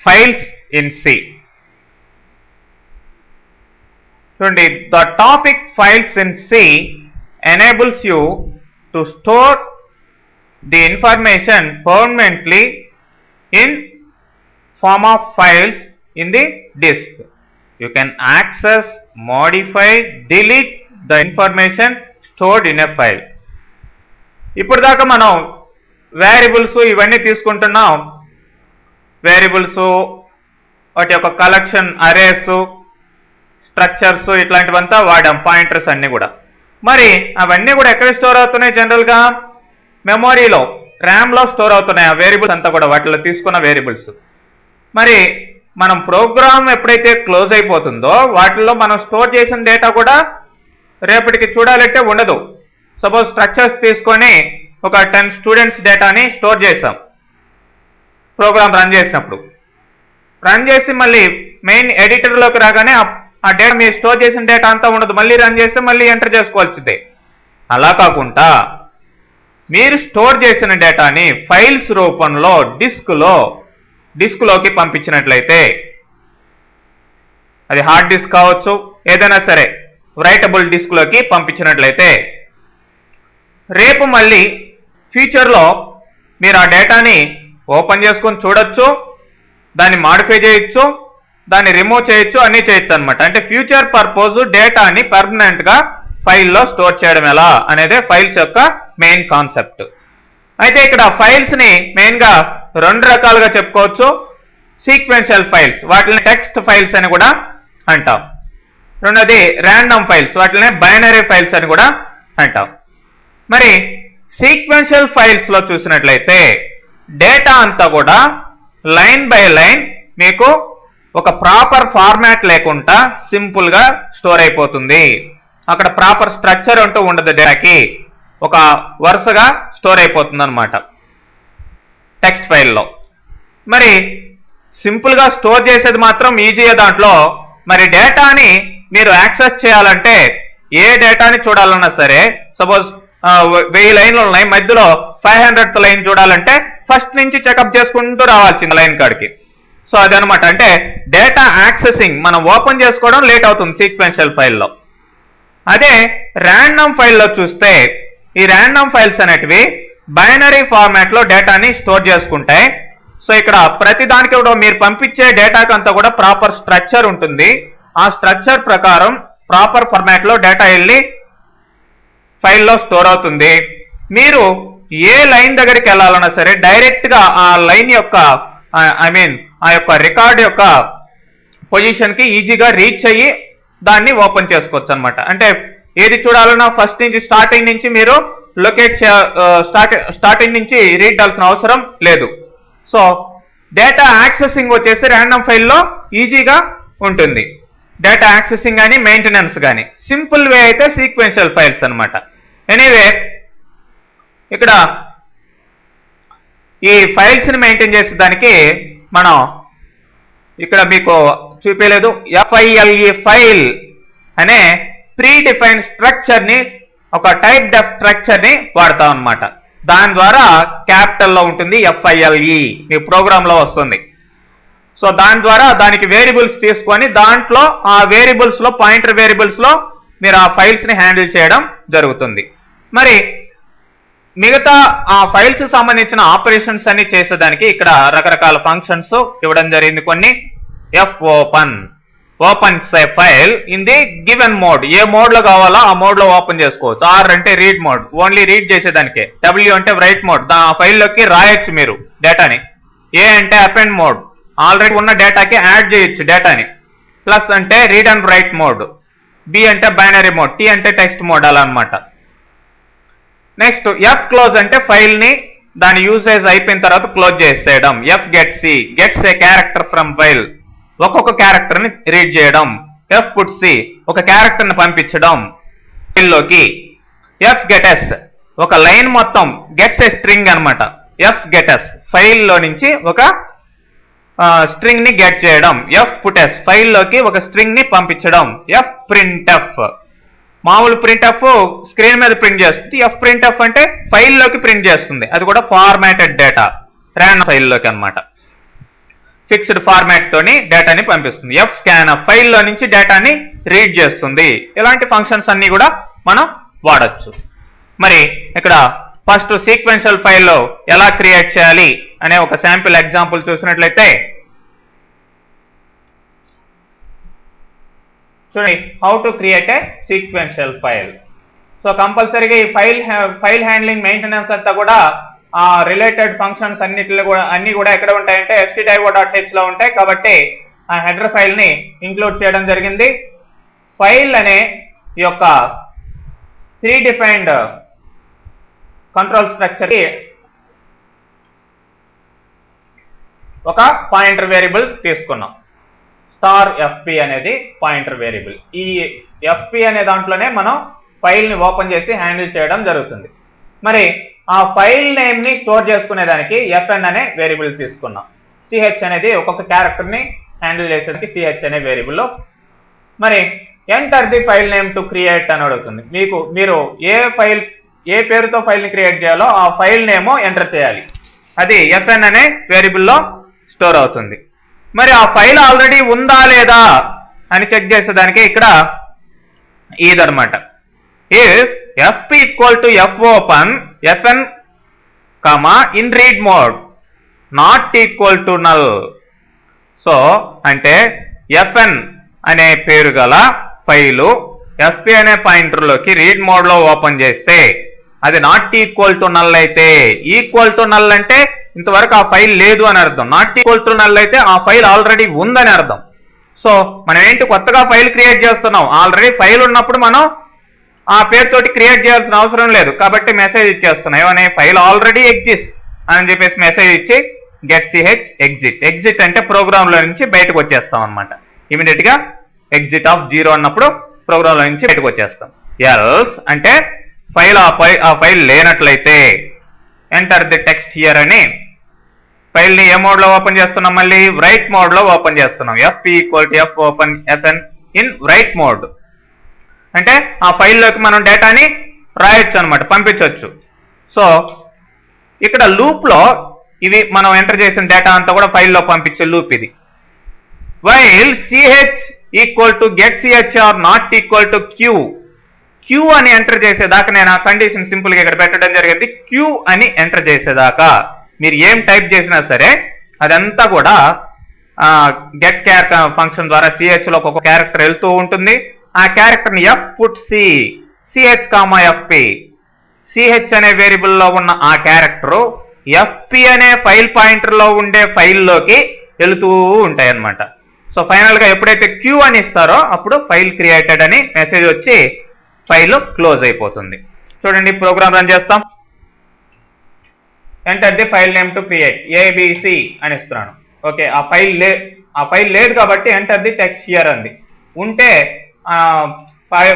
files in C. The topic files in C enables you to store the information permanently in form of files in the disk. You can access, modify, delete the information stored in a file. ఇప్పుడు దాకా మనం variables ఇవన్నీ తీసుకుంటున్నాం. Variables వాటి యొక్క collection, arrays, structures ఇట్లాంటివంతా వాడాం, pointers అన్నీ కూడా. మరి అవన్నీ కూడా ఎక్కడ స్టోర్ అవుతున్నాయి? జనరల్గా మెమొరీలో, ర్యామ్లో స్టోర్ అవుతున్నాయి ఆ వేరియబుల్స్ అంతా కూడా, వాటిలో తీసుకున్న వేరియబుల్స్. మరి మనం ప్రోగ్రామ్ ఎప్పుడైతే క్లోజ్ అయిపోతుందో వాటిల్లో మనం స్టోర్ చేసిన డేటా కూడా రేపటికి చూడాలంటే ఉండదు. సపోజ్ స్ట్రక్చర్స్ తీసుకొని ఒక 10 స్టూడెంట్స్ డేటాని స్టోర్ చేసాం ప్రోగ్రామ్ రన్ చేసినప్పుడు. రన్ చేసి మళ్ళీ మెయిన్ ఎడిటర్లోకి రాగానే ఆ డేటా మీరు స్టోర్ చేసిన డేటా అంతా ఉండదు, మళ్ళీ రన్ చేస్తే మళ్ళీ ఎంటర్ చేసుకోవాల్సిందే. అలా కాకుండా మీరు స్టోర్ చేసిన డేటాని ఫైల్స్ రూపంలో డిస్క్లోకి పంపించినట్లయితే, అది హార్డ్ డిస్క్ కావచ్చు, ఏదైనా సరే రైటబుల్ డిస్క్లోకి పంపించినట్లయితే రేపు మళ్ళీ ఫ్యూచర్లో మీరు ఆ డేటాని ఓపెన్ చేసుకొని చూడొచ్చు, దాన్ని మాడిఫై చేయొచ్చు, దాన్ని రిమూవ్ చేయొచ్చు, అన్నీ చేయొచ్చు అనమాట. అంటే ఫ్యూచర్ పర్పస్ డేటాని పర్మనెంట్గా ఫైల్లో స్టోర్ చేయడం ఎలా అనేదే ఫైల్స్ యొక్క మెయిన్ కాన్సెప్ట్. అయితే ఇక్కడ ఫైల్స్ని మెయిన్గా 2 రకాలుగా చెప్పుకోవచ్చు. సీక్వెన్షియల్ ఫైల్స్, వాటిని టెక్స్ట్ ఫైల్స్ అని కూడా అంటాం. రెండోది ర్యాండమ్ ఫైల్స్, వాటిని బైనరీ ఫైల్స్ అని కూడా అంటాం. మరి సీక్వెన్షియల్ ఫైల్స్లో చూసినట్లయితే డేటా అంతా కూడా లైన్ బై లైన్ మీకు ఒక ప్రాపర్ ఫార్మాట్ లేకుండా సింపుల్గా స్టోర్ అయిపోతుంది. అక్కడ ప్రాపర్ స్ట్రక్చర్ అంటూ ఉండదు, డేటాకి ఒక వరుసగా స్టోర్ అయిపోతుంది అనమాట టెక్స్ట్ ఫైల్లో. మరి సింపుల్గా స్టోర్ చేసేది మాత్రం ఈజీగా దాంట్లో. మరి డేటాని మీరు యాక్సెస్ చేయాలంటే, ఏ డేటాని చూడాలన్నా సరే, సపోజ్ 1000 లైన్లు ఉన్నాయి, మధ్యలో 500th లైన్ చూడాలంటే ఫస్ట్ నుంచి చెకప్ చేసుకుంటూ రావాల్సింది లైన్ కాడికి. సో అదనమాట. అంటే డేటా యాక్సెసింగ్ మనం ఓపెన్ చేసుకోవడం లేట్ అవుతుంది సీక్వెన్షియల్ ఫైల్లో. అదే ర్యాండమ్ ఫైల్లో చూస్తే ఈ ర్యాండమ్ ఫైల్స్ అనేటివి బైనరీ ఫార్మాట్లో డేటాని స్టోర్ చేసుకుంటాయి. సో ఇక్కడ ప్రతి దానికి కూడా మీరు పంపించే డేటాకి అంతా కూడా ప్రాపర్ స్ట్రక్చర్ ఉంటుంది. ఆ స్ట్రక్చర్ ప్రకారం ప్రాపర్ ఫార్మాట్లో డేటా వెళ్ళి ఫైల్లో స్టోర్ అవుతుంది. మీరు ఏ లైన్ దగ్గరికి వెళ్ళాలన్నా సరే డైరెక్ట్గా ఆ లైన్ యొక్క ఆ యొక్క రికార్డ్ యొక్క పొజిషన్కి ఈజీగా రీచ్ అయ్యి దాన్ని ఓపెన్ చేసుకోవచ్చు అనమాట. అంటే ఏది చూడాలన్నా ఫస్ట్ నుంచి స్టార్టింగ్ నుంచి మీరు స్టార్టింగ్ నుంచి రీడ్ చేయాల్సిన అవసరం లేదు. సో డేటా యాక్సెసింగ్ వచ్చేసి ర్యాండమ్ ఫైల్లో ఈజీగా ఉంటుంది. డేటా యాక్సెసింగ్ కానీ మెయింటెనెన్స్ కానీ. సింపుల్ వే అయితే సీక్వెన్షియల్ ఫైల్స్ అనమాట. ఎనీవే ఇక్కడ ఈ ఫైల్స్ని మెయింటైన్ చేసేదానికి మనం ఇక్కడ మీకు చూపించలేదు, FILE ఫైల్ అనే ప్రీ డిఫైన్డ్ స్ట్రక్చర్ని, ఒక టైప్ డెఫ్ స్ట్రక్చర్ని వాడతాం అనమాట. దాని ద్వారా క్యాపిటల్లో ఉంటుంది FILE, మీ ప్రోగ్రాంలో వస్తుంది. సో దాని ద్వారా దానికి వేరియబుల్స్ తీసుకొని దాంట్లో ఆ వేరియబుల్స్లో, పాయింటర్ వేరియబుల్స్లో మీరు ఆ ఫైల్స్ని హ్యాండిల్ చేయడం జరుగుతుంది. మరి మిగతా ఆ ఫైల్స్ సంబంధించిన ఆపరేషన్స్ అన్ని చేసేదానికి ఇక్కడ రకరకాల ఫంక్షన్స్ ఇవ్వడం జరిగింది. కొన్ని fopen opens a file in the given mode, ఏ మోడ్లో కావాలో ఆ మోడ్లో ఓపెన్ చేసుకోవచ్చు. R అంటే రీడ్ మోడ్, ఓన్లీ రీడ్ చేసేదానికే. W అంటే రైట్ మోడ్, ఆ ఫైల్లోకి రాయొచ్చు మీరు డేటాని. A అంటే అపెండ్ మోడ్, ఆల్రెడీ ఉన్న డేటాకి యాడ్ చేయొచ్చు డేటాని. ప్లస్ అంటే read and right mode. B అంటే బైనరీ మోడ్, T అంటే టెక్స్ట్ మోడ్, అలా అనమాట. నెక్స్ట్ F క్లోజ్ అంటే ఫైల్ని దాని యూసేజ్ అయిపోయిన తర్వాత క్లోజ్ చేసేయడం. F gets A character from file, ఒక్కొక్క క్యారెక్టర్ని రీడ్ చేయడం. F పుట్స్ ఒక క్యారెక్టర్ని పంపించడం ఫైల్లోకి. F గెటెస్ ఒక లైన్ మొత్తం, గెట్స్ ఏ స్ట్రింగ్ అనమాట. F గెటెస్ ఫైల్లో నుంచి ఒక స్ట్రింగ్ ని గెట్ చేయడం. F పుటెస్ ఫైల్లోకి ఒక స్ట్రింగ్ ని పంపించడం. F ప్రింట్ఎఫ్ మామూలు ప్రింట్ఎఫ్ స్క్రీన్ మీద ప్రింట్ చేస్తుంది. F ప్రింట్ఎఫ్ అంటే ఫైల్లోకి ప్రింట్ చేస్తుంది, అది కూడా ఫార్మాటెడ్ డేటా ర్యాండమ్ ఫైల్లోకి అనమాట. ఫిక్స్డ్ ఫార్మాట్ తోని డేటాని పంపిస్తుంది. fscanf ఫైల్లో నుంచి డేటాని రీడ్ చేస్తుంది. ఇలాంటి ఫంక్షన్స్ అన్ని కూడా మనం వాడచ్చు. మరి ఇక్కడ ఫస్ట్ సీక్వెన్షియల్ ఫైల్లో ఎలా క్రియేట్ చేయాలి అనే ఒక శాంపిల్ ఎగ్జాంపుల్ చూసినట్లయితే చూడండి, how to create A sequential file. So కంపల్సరీగా ఈ ఫైల్ హ్యాండ్లింగ్ మెయింటెనెన్స్ అంతా కూడా ఆ రిలేటెడ్ ఫంక్షన్స్ అన్ని కూడా ఎక్కడ ఉంటాయంటే stdio.h లో ఉంటాయి. కాబట్టి ఆ హెడర్ ఫైల్ ని ఇంక్లూడ్ చేయడం జరిగింది. ఫైల్ అనే ఈ యొక్క ప్రీ డిఫైన్డ్ కంట్రోల్ స్ట్రక్చర్ కి ఒక పాయింటర్ వేరియబుల్ తీసుకున్నాం. $fp అనేది పాయింటర్ వేరియబుల్. ఈ fp అనే దాంట్లోనే మనం ఫైల్ ని ఓపెన్ చేసి హ్యాండిల్ చేయడం జరుగుతుంది. మరి ఆ ఫైల్ నేమ్ ని స్టోర్ చేసుకునేదానికి fn అనే వేరియబుల్ తీసుకున్నాం. ch అనేది ఒక్కొక్క క్యారెక్టర్ ని హ్యాండిల్ చేసేదానికి ch అనే వేరియబుల్. మరి enter the file name to create అని అడుగుతుంది. మీరు ఏ పేరుతో ఫైల్ ని క్రియేట్ చేయాలో ఆ ఫైల్ నేమ్ ఎంటర్ చేయాలి. అది fn అనే వేరియబుల్లో స్టోర్ అవుతుంది. మరి ఆ ఫైల్ ఆల్రెడీ ఉందా లేదా అని చెక్ చేసేదానికి ఇక్కడ ఇదన్నమాట. If fp equal to fopen fn in read mode not equal to null. So అంటే fn అనే పేరు గల ఫైలు fp అనే పాయింటర్లోకి రీడ్ మోడ్ లో ఓపెన్ చేస్తే అది నాట్ ఈక్వల్ టు నల్ అయితే, ఈక్వల్ టు నల్ అంటే ఇంతవరకు ఆ ఫైల్ లేదు అని అర్థం. నాట్ ఈక్వల్ టు నల్ అయితే ఆ ఫైల్ ఆల్రెడీ ఉందని అర్థం. సో మనం ఏంటి కొత్తగా ఫైల్ క్రియేట్ చేస్తున్నాం. ఆల్రెడీ ఫైల్ ఉన్నప్పుడు మనం ఆ పేరుతోటి క్రియేట్ చేయాల్సిన అవసరం లేదు. కాబట్టి మెసేజ్ ఇచ్చేస్తున్నాం ఏమని, ఫైల్ ఆల్రెడీ ఎగ్జిస్ట్ అని చెప్పేసి మెసేజ్ ఇచ్చి గెట్ ch ఎగ్జిట్. ఎగ్జిట్ అంటే ప్రోగ్రామ్ లో నుంచి బయటకు వచ్చేస్తాం అనమాట. ఇమీడియట్ గా ఎగ్జిట్ ఆఫ్ 0 అన్నప్పుడు ప్రోగ్రామ్ లో నుంచి బయటకు వచ్చేస్తాం. ఎల్స్ అంటే ఆ ఫైల్ లేనట్లయితే ఎంటర్ ది టెక్స్ట్ హియర్ అని ఫైల్ ని ఏ మోడ్ లో ఓపెన్ చేస్తున్నాం, మళ్ళీ రైట్ మోడ్ లో ఓపెన్ చేస్తున్నాం. fp equal to fopen fn in right mode అంటే ఆ ఫైల్లోకి మనం డేటాని రాయొచ్చు అనమాట, పంపించవచ్చు. సో ఇక్కడ లూప్ లో ఇది మనం ఎంటర్ చేసిన డేటా అంతా కూడా ఫైల్లో పంపించే లూప్ ఇది. While ch equal to get ch or not equal to q అని ఎంటర్ చేసేదాకా నేను ఆ కండిషన్ సింపుల్ గా ఇక్కడ పెట్టడం జరిగింది. q అని ఎంటర్ చేసేదాకా మీరు ఏం టైప్ చేసినా సరే అదంతా కూడా గెట్ క్యారెక్టర్ ఫంక్షన్ ద్వారా ch లో ఒక క్యారెక్టర్ వెళ్తూ ఉంటుంది. ఆ క్యారెక్టర్ ని f put ch fp ch అనే వేరియబుల్ లో ఉన్న ఆ క్యారెక్టర్ fp అనే ఫైల్ పాయింటర్ లో ఉండే ఫైల్లోకి వెళుతూ ఉంటాయి అన్నమాట. సో ఫైనల్ గా ఎప్పుడైతే q అని ఇస్తారో అప్పుడు ఫైల్ క్రియేటెడ్ అని మెసేజ్ వచ్చి ఫైల్ క్లోజ్ అయిపోతుంది. చూడండి, ప్రోగ్రామ్ రన్ చేస్తాం. Enter the file name to create abc అని ఇస్తున్నాను. ఓకే, ఆ ఫైల్ లేదు కాబట్టి ఎంటర్ ది టెక్స్ట్ హియర్ అంది. ఉంటే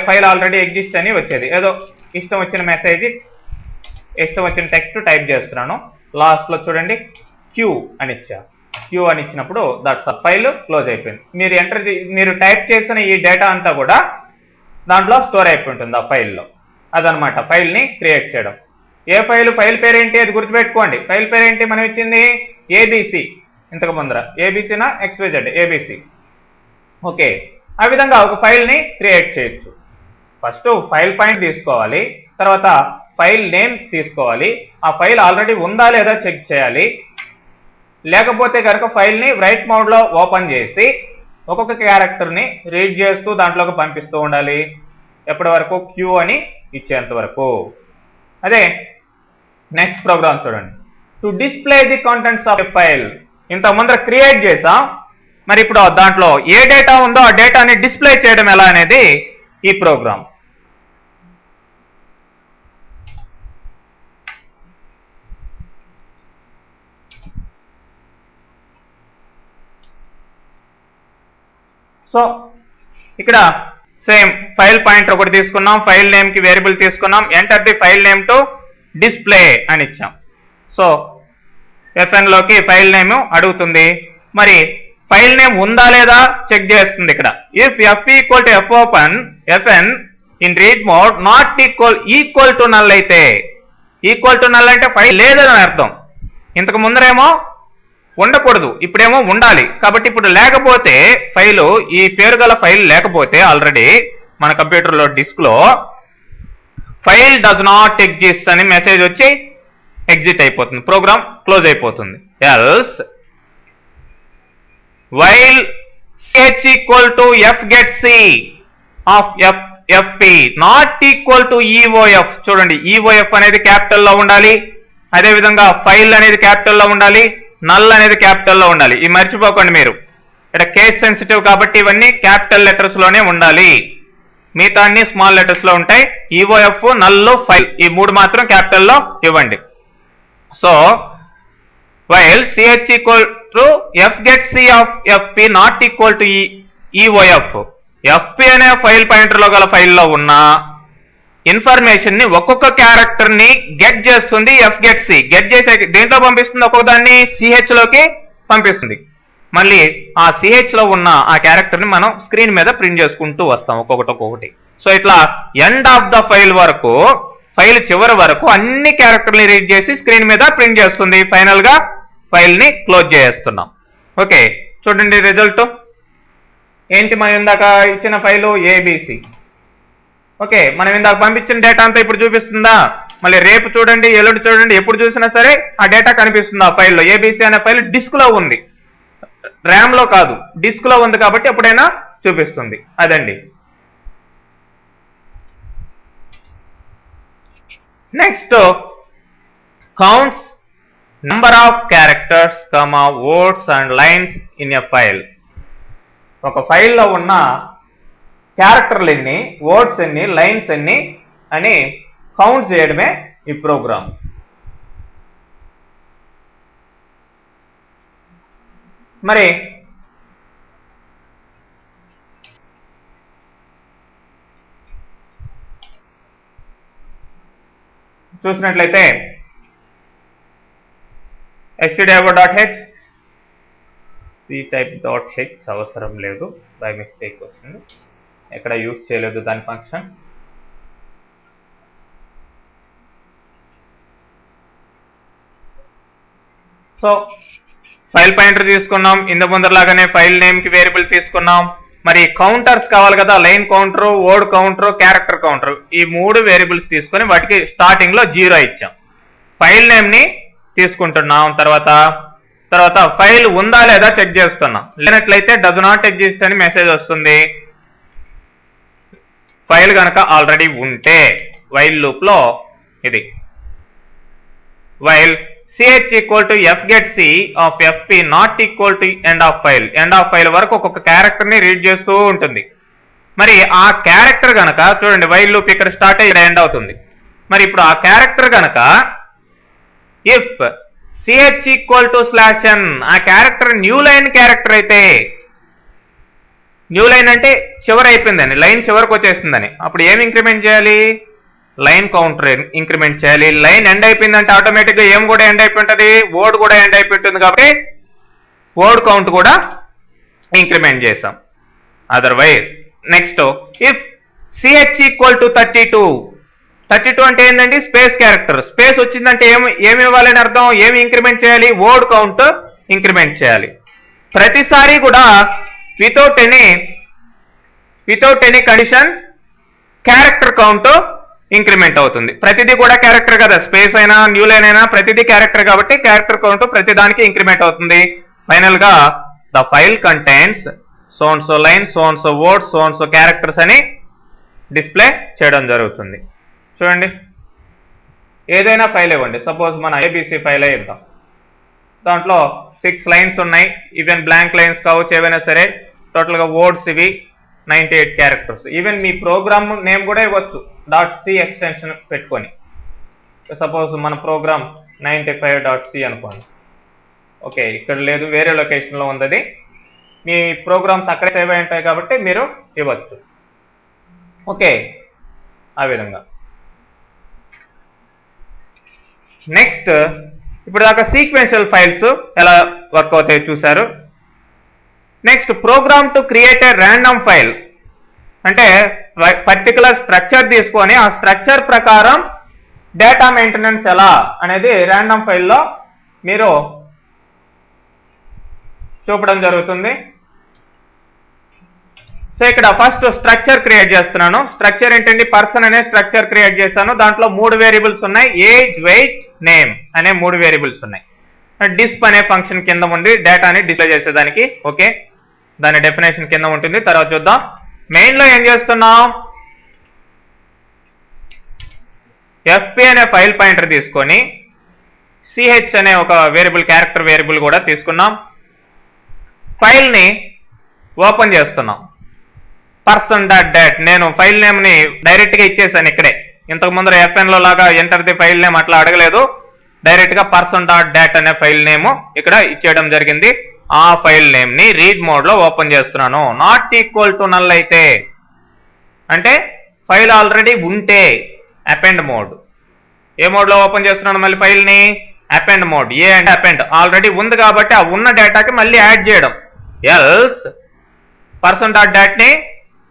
ఫైల్ ఆల్రెడీ ఎగ్జిస్ట్ అని వచ్చేది. ఏదో ఇష్టం వచ్చిన మెసేజ్, ఇష్టం వచ్చిన టెక్స్ట్ టైప్ చేస్తున్నాను. లాస్ట్ లో చూడండి q అని ఇచ్చా. q అని ఇచ్చినప్పుడు దట్స్ ఫైల్ క్లోజ్ అయిపోయింది. మీరు టైప్ చేసిన ఈ డేటా అంతా కూడా దాంట్లో స్టోర్ అయిపోయి ఉంటుంది ఆ ఫైల్లో. అదనమాట ఫైల్ ని క్రియేట్ చేయడం. ఏ ఫైల్ పేరేంటి అది గుర్తుపెట్టుకోండి. ఫైల్ పేరేంటి మనం ఇచ్చింది abc. ఇంతకు ముందర ఏబీసీనా xyz abc. ఓకే, ఆ విధంగా ఒక ఫైల్ ని క్రియేట్ చేయొచ్చు. ఫస్ట్ ఫైల్ పాయింట్ తీసుకోవాలి, తర్వాత ఫైల్ నేమ్ తీసుకోవాలి. ఆ ఫైల్ ఆల్రెడీ ఉందా లేదా చెక్ చేయాలి. లేకపోతే కనుక ఫైల్ ని రైట్ మోడ్ లో ఓపెన్ చేసి ఒక్కొక్క క్యారెక్టర్ ని రీడ్ చేస్తూ దాంట్లోకి పంపిస్తూ ఉండాలి. ఎప్పటి వరకు q అని ఇచ్చేంత వరకు. అదే నెక్స్ట్ ప్రోగ్రామ్ చూడండి. To display the contents of a file. ఇంత ముందర క్రియేట్ చేసాం. మరి ఇప్పుడు దాంట్లో ఏ డేటా ఉందో ఆ డేటాని డిస్ప్లే చేయడం ఎలా అనేది ఈ ప్రోగ్రామ్. సో ఇక్కడ సేమ్ ఫైల్ పాయింటర్ ఒకటి తీసుకున్నాం, ఫైల్ నేమ్ కి వేరియబుల్ తీసుకున్నాం. Enter the file name to display అని ఇచ్చాం. సో fn లోకి ఫైల్ నేమ్ అడుగుతుంది. మరి ఫైల్ నేమ్ ఉందా లేదా చెక్ చేస్తుంది. ఇక్కడ if fp equal to fopen fn in read mode not equal to null అయితే, ఈక్వల్ టు నల్ అంటే ఫైల్ లేదని అర్థం. ఇంతకు ముందరేమో ఉండకూడదు, ఇప్పుడేమో ఉండాలి. కాబట్టి ఇప్పుడు లేకపోతే ఫైలు, ఈ పేరు గల ఫైల్ లేకపోతే ఆల్రెడీ మన కంప్యూటర్లో డిస్క్లో ఫైల్ డస్ నాట్ ఎగ్జిస్ట్ అని మెసేజ్ వచ్చి ఎగ్జిట్ అయిపోతుంది, ప్రోగ్రామ్ క్లోజ్ అయిపోతుంది. Else while ch equal to F get C of FP not equal to EOF. చూడండి, ఈఓఎఫ్ అనేది క్యాపిటల్లో ఉండాలి, అదేవిధంగా ఫైల్ అనేది క్యాపిటల్లో ఉండాలి, నల్ అనేది క్యాపిటల్లో ఉండాలి. ఇది మర్చిపోకండి మీరు, ఇక్కడ కేస్ సెన్సిటివ్ కాబట్టి ఇవన్నీ క్యాపిటల్ లెటర్స్ లోనే ఉండాలి, మిగతా అన్ని స్మాల్ లెటర్స్ లో ఉంటాయి. ఈఓఎఫ్, నల్, ఫైల్ ఈ మూడు మాత్రం క్యాపిటల్లో ఇవ్వండి. So while ch equal to F get C of FP not equal to EOF. FP అనే ఫైల్ పాయింటర్ లో గల ఫైల్లో ఉన్న ఇన్ఫర్మేషన్ ని ఒక్కొక్క క్యారెక్టర్ ని గెట్ చేస్తుంది. ఎఫ్ గెట్ సి గెట్ చేసే దేంట్లో పంపిస్తుంది, ఒక్కొక్క దాన్ని సిహెచ్ లోకి పంపిస్తుంది. మళ్ళీ ఆ సిహెచ్ లో ఉన్న ఆ క్యారెక్టర్ ని మనం స్క్రీన్ మీద ప్రింట్ చేసుకుంటూ వస్తాం ఒక్కొక్కటి. సో ఇట్లా ఎండ్ ఆఫ్ ద ఫైల్ వరకు, ఫైల్ చివరి వరకు అన్ని క్యారెక్టర్ని రీడ్ చేసి స్క్రీన్ మీద ప్రింట్ చేస్తుంది. ఫైనల్ గా ఫైల్ ని క్లోజ్ చేస్తున్నాం. ఓకే, చూడండి రిజల్ట్ ఏంటి. మనం ఇందాక ఇచ్చిన ఫైలు ఏబిసి. ఓకే, మనం ఇందాక పంపించిన డేటా అంతా ఇప్పుడు చూపిస్తుందా? మళ్ళీ రేపు చూడండి, ఎల్లుండి చూడండి, ఎప్పుడు చూసినా సరే ఆ డేటా కనిపిస్తుంది ఆ ఫైల్లో. ఏబిసి అనే ఫైల్ డిస్క్ లో ఉంది, ర్యామ్ లో కాదు, డిస్క్ లో ఉంది కాబట్టి ఎప్పుడైనా చూపిస్తుంది. అదండి. Next, counts number of characters, words and lines in a file. ఒక ఫైల్లో ఉన్న క్యారెక్టర్లు ఎన్ని, వర్డ్స్ ఎన్ని, లైన్స్ ఎన్ని అని కౌంట్ చేయడమే ఈ ప్రోగ్రామ్. మరి చూసినట్లయితే stdio.h ctype.h అవసరం లేదు, బై మిస్టేక్ వచ్చింది, ఎక్కడ యూజ్ చేయలేదు దాని ఫంక్షన్. సో ఫైల్ పాయింటర్ తీసుకున్నాం, ఇంత ముందరలాగానే ఫైల్ నేమ్ కి వేరియబుల్ తీసుకున్నాం. మరి కౌంటర్స్ కావాలి కదా, line counter, word counter, character counter, ఈ మూడు వేరియబుల్స్ తీసుకొని వాటికి స్టార్టింగ్ లో 0 ఇచ్చాం. ఫైల్ నేమ్ ని తీసుకుంటున్నాం, తర్వాత ఫైల్ ఉందా లేదా చెక్ చేస్తున్నాం. లేనట్లయితే డస్ నాట్ ఎగ్జిస్ట్ అని మెసేజ్ వస్తుంది. ఫైల్ కనుక ఆల్రెడీ ఉంటే వైల్ లూప్ లో ఇది while ch equal to F get C of FP not equal to end of file. End of file వరకు ఒక్కొక్క క్యారెక్టర్ ని రీడ్ చేస్తూ ఉంటుంది. మరి ఆ క్యారెక్టర్ గనక చూడండి, వైల్ లూప్ ఇక్కడ స్టార్ట్ అయ్యి ఎండ్ అవుతుంది. మరి ఇప్పుడు ఆ క్యారెక్టర్ గనక if ch equal to /n, ఆ క్యారెక్టర్ న్యూ లైన్ క్యారెక్టర్ అయితే, న్యూ లైన్ అంటే చివరి అయిపోయిందని, లైన్ చివరికి వచ్చేసిందని, అప్పుడు ఏం ఇంక్రిమెంట్ చేయాలి, లైన్ కౌంటర్ ఇంక్రిమెంట్ చేయాలి. లైన్ ఎండ్ అయిపోయిందంటే ఆటోమేటిక్ గా ఏం కూడా ఎండ్ అయిపోయింటది, వర్డ్ కూడా ఎండ్ అయిపోతుంది కాబట్టి వర్డ్ కౌంట్ కూడా ఇంక్రిమెంట్ చేసాం. Otherwise next if ch equal to 32 అంటే ఏంటండి, స్పేస్ క్యారెక్టర్. స్పేస్ వచ్చిందంటే ఏమి ఇవ్వాలని అర్థం, ఏమి ఇంక్రిమెంట్ చేయాలి, వర్డ్ కౌంట్ ఇంక్రిమెంట్ చేయాలి. ప్రతిసారి కూడా without any condition character count increment అవుతుంది. ప్రతిదీ కూడా క్యారెక్టర్ కదా, స్పేస్ అయినా న్యూ లైన్ అయినా ప్రతిదీ క్యారెక్టర్ కాబట్టి క్యారెక్టర్ కౌంట్ ప్రతిదానికి ఇంక్రిమెంట్ అవుతుంది. ఫైనల్ గా the file contains so and so line, so and so word, so and so characters అని డిస్ప్లే చేయడం జరుగుతుంది. చూడండి, ఏదైనా ఫైల్ ఇవ్వండి, సపోజ్ మన ఏబిసి ఫైల్ ఇద్దాం, దాంట్లో 6 లైన్స్ ఉన్నాయి, ఈవెన్ బ్లాంక్ లైన్స్ కావచ్చు, ఏవైనా సరే. టోటల్ గా వర్డ్స్ ఇవి 98 క్యారెక్టర్స్. ఈవెన్ మీ ప్రోగ్రామ్ నేమ్ కూడా ఇవ్వచ్చు, .c ఎక్స్టెన్షన్ పెట్టుకొని. సపోజ్ మన ప్రోగ్రామ్ 95.c అనుకోండి. ఓకే, ఇక్కడ లేదు, వేరే లొకేషన్ లో ఉంది. మీ ప్రోగ్రామ్స్ అక్కడే సేవ్ అయి ఉంటాయి కాబట్టి మీరు ఇవ్వచ్చు. ఓకే, ఆ విధంగా. నెక్స్ట్, ఇప్పుడు దాకా సీక్వెన్షియల్ ఫైల్స్ ఎలా వర్క్ అవుతాయో చూశారు. Next, program to create a random file అంటే పర్టికులర్ స్ట్రక్చర్ తీసుకొని ఆ స్ట్రక్చర్ ప్రకారం డేటా మెయింటెనెన్స్ ఎలా అనేది ర్యాండమ్ ఫైల్లో మీరు చూపడం జరుగుతుంది. సో ఇక్కడ ఫస్ట్ స్ట్రక్చర్ క్రియేట్ చేస్తున్నాను. స్ట్రక్చర్ ఏంటండి, పర్సన్ అనే స్ట్రక్చర్ క్రియేట్ చేశాను. దాంట్లో 3 వేరియబుల్స్ ఉన్నాయి, ఏజ్, వెయిట్, నేమ్ అనే 3 వేరియబుల్స్ ఉన్నాయి. డిస్ప్ అనే ఫంక్షన్ కింద ఉంది డేటాని డిస్ప్లే చేసేదానికి. ఓకే, దాని డెఫినేషన్ కింద ఉంటుంది, తర్వాత చూద్దాం. మెయిన్ లో ఏం చేస్తున్నాం, ఎఫ్పి అనే ఫైల్ పాయింటర్ తీసుకొని సిహెచ్ అనే ఒక వేరియబుల్, క్యారెక్టర్ వేరియబుల్ కూడా తీసుకున్నాం. ఫైల్ ని ఓపెన్ చేస్తున్నాం. person.dat నేను ఫైల్ నేమ్ ని డైరెక్ట్ గా ఇచ్చేసాను ఇక్కడే. ఇంతకు ముందర FN లో లాగా ఎంటర్ ది ఫైల్ నేమ్ అట్లా అడగలేదు, డైరెక్ట్ గా person.dat అనే ఫైల్ నేమ్ ఇక్కడ ఇచ్చేయడం జరిగింది. ఆ ఫైల్ నేమ్ ని రీడ్ మోడ్ లో ఓపెన్ చేస్తున్నాను. నాట్ ఈక్వల్ టు నల్ అయితే, అంటే ఫైల్ ఆల్రెడీ ఉంటే అపెండ్ మోడ్. ఏ మోడ్ లో ఓపెన్ చేస్తున్నాను మళ్ళీ ఫైల్ ని, అపెండ్ మోడ్. ఏ అంటే అపెండ్, ఆల్రెడీ ఉంది కాబట్టి ఆ ఉన్న డేటాకి మళ్ళీ యాడ్ చేయడం. ఎల్స్ person.dat ని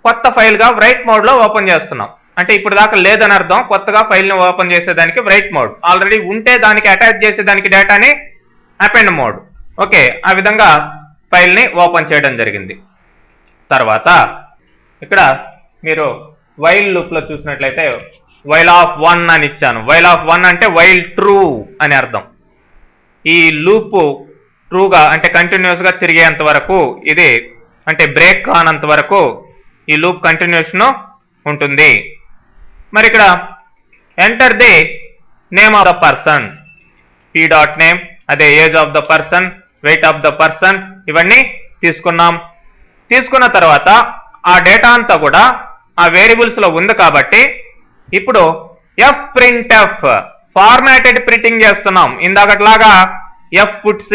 కొత్త ఫైల్ గా రైట్ మోడ్ లో ఓపెన్ చేస్తున్నాం. అంటే ఇప్పుడు దాకా లేదని అర్థం, కొత్తగా ఫైల్ ని ఓపెన్ చేసేదానికి రైట్ మోడ్, ఆల్రెడీ ఉంటే దానికి అటాచ్ చేసేదానికి డేటాని అపెండ్ మోడ్. ఓకే, ఆ విధంగా ఫైల్ ని ఓపెన్ చేయడం జరిగింది. తర్వాత ఇక్కడ మీరు వైల్ లూప్ లో చూసినట్లయితే వైల్ ఆఫ్ 1 అని ఇచ్చాను. వైల్ ఆఫ్ 1 అంటే వైల్ ట్రూ అని అర్థం. ఈ లూప్ ట్రూగా అంటే కంటిన్యూస్ గా తిరిగేంత వరకు, ఇది అంటే బ్రేక్ కానంత వరకు ఈ లూప్ కంటిన్యూషన్ ఉంటుంది. మరి ఇక్కడ enter the name of the person, p.name, అదే age of the person, weight of the person, ఇవన్నీ తీసుకున్నాం. తీసుకున్న తర్వాత ఆ డేటా అంతా కూడా ఆ వేరియబుల్స్ లో ఉంది కాబట్టి ఇప్పుడు fprintf ఫార్మాటెడ్ ప్రింటింగ్ చేస్తున్నాం. ఇందాకట్లాగా fputc,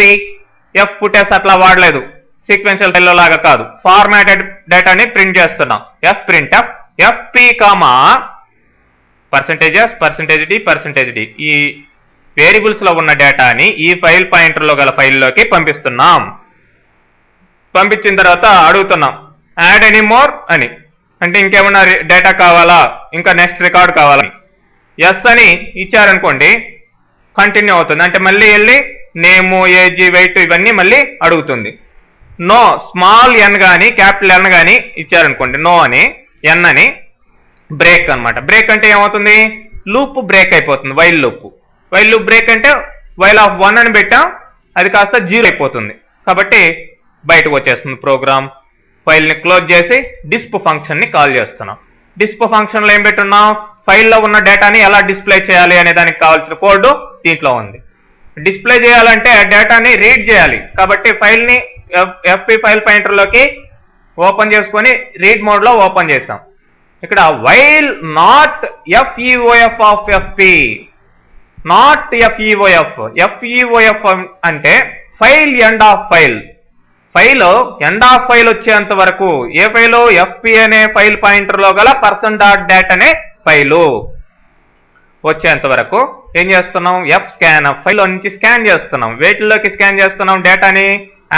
fputs అట్లా వాడలేదు, సీక్వెన్షియల్ ఫైల్ లాగా కాదు, ఫార్మాటెడ్ డేటాని ప్రింట్ చేస్తున్నాం. fprintf fp, %d, ఈ వేరియబుల్స్ లో ఉన్న డేటాని ఈ ఫైల్ పాయింటర్ లో గల ఫైల్లోకి పంపిస్తున్నాం. పంపించిన తర్వాత అడుగుతున్నాం యాడ్ ఎనీ మోర్ అని, అంటే ఇంకేమన్నా డేటా కావాలా, ఇంకా నెక్స్ట్ రికార్డ్ కావాలని. ఎస్ అని ఇచ్చారనుకోండి కంటిన్యూ అవుతుంది, అంటే మళ్ళీ వెళ్ళి నేము, ఏజ్, వెయిట్ ఇవన్నీ మళ్ళీ అడుగుతుంది. నో, స్మాల్ ఎన్ కానీ క్యాపిటల్ ఎన్ కానీ ఇచ్చారనుకోండి, నో అని, ఎన్ అని, బ్రేక్ అనమాట. బ్రేక్ అంటే ఏమవుతుంది, లూప్ బ్రేక్ అయిపోతుంది. వైల్ లూప్ బ్రేక్ అంటే వైల్ ఆఫ్ 1 అని పెట్టాం, అది కాస్త 0 అయిపోతుంది. కాబట్టి బయటకు వచ్చేస్తుంది ప్రోగ్రామ్. ఫైల్ ని క్లోజ్ చేసి డిస్ప్ ఫంక్షన్ ని కాల్ చేస్తున్నాం. డిస్ప్ ఫంక్షన్ లో ఏం పెట్టున్నాం, ఫైల్లో ఉన్న డేటాని ఎలా డిస్ప్లే చేయాలి అనే దానికి కావాల్సిన కోడ్ దీంట్లో ఉంది. డిస్ప్లే చేయాలంటే డేటాని రీడ్ చేయాలి కాబట్టి ఫైల్ ని ఎఫ్పి ఫైల్ పాయింటర్ లోకి ఓపెన్ చేసుకొని రీడ్ మోడ్ లో ఓపెన్ చేసాం. ఇక్కడ while not FEOF of FP, not FEOF అంటే file end of file. File end of file వచ్చేంత వరకు, ఏ ఫైలు, ఎఫ్పి అనే ఫైల్ పాయింటర్ లో గల person.dat అనే ఫైలు వచ్చేంత వరకు ఏం చేస్తున్నాం, fscan ఫైల్ నుంచి స్కాన్ చేస్తున్నాం. వేటిల్లోకి స్కాన్ చేస్తున్నాం డేటాని,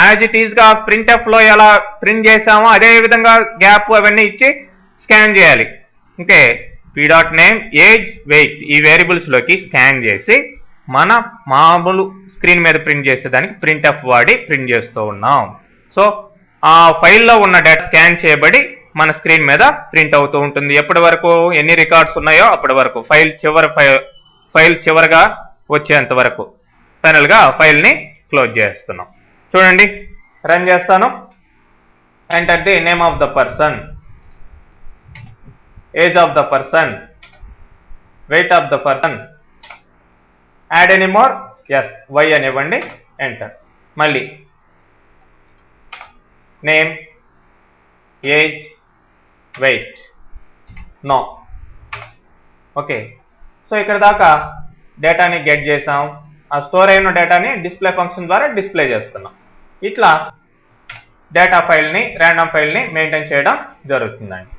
యాజ్ ఇట్ ఈజ్ గా printf లో ఎలా ప్రింట్ చేసామో అదే విధంగా గ్యాప్ అవన్నీ ఇచ్చి స్కాన్ చేయాలి. ఓకే, p.name, ఏజ్, వెయిట్ ఈ వేరియబుల్స్ లోకి స్కాన్ చేసి మన మామూలు స్క్రీన్ మీద ప్రింట్ చేసేదానికి printf వాడి ప్రింట్ చేస్తూ ఉన్నాం. సో ఆ ఫైల్లో ఉన్న డేటా స్కాన్ చేయబడి మన స్క్రీన్ మీద ప్రింట్ అవుతూ ఉంటుంది. ఎప్పటి వరకు, ఎన్ని రికార్డ్స్ ఉన్నాయో అప్పటి వరకు, ఫైల్ చివరగా వచ్చేంత వరకు. ఫైనల్ గా ఫైల్ ని క్లోజ్ చేస్తున్నాం. చూడండి, రన్ చేస్తాను. Enter the name of the person, age of the person, weight of the person, add any more, yes, Y అని ఇవ్వండి, ఎంటర్. మళ్ళీ name, age, weight, no. Okay, so ఇక్కడ దాకా డేటాని గెట్ చేసాం. ఆ స్టోర్ అయిన డేటాని డిస్ప్లే ఫంక్షన్ ద్వారా డిస్ప్లే చేస్తున్నాం. ఇట్లా డేటా ఫైల్ని, ర్యాండమ్ ఫైల్ని మెయింటైన్ చేయడం జరుగుతుందండి.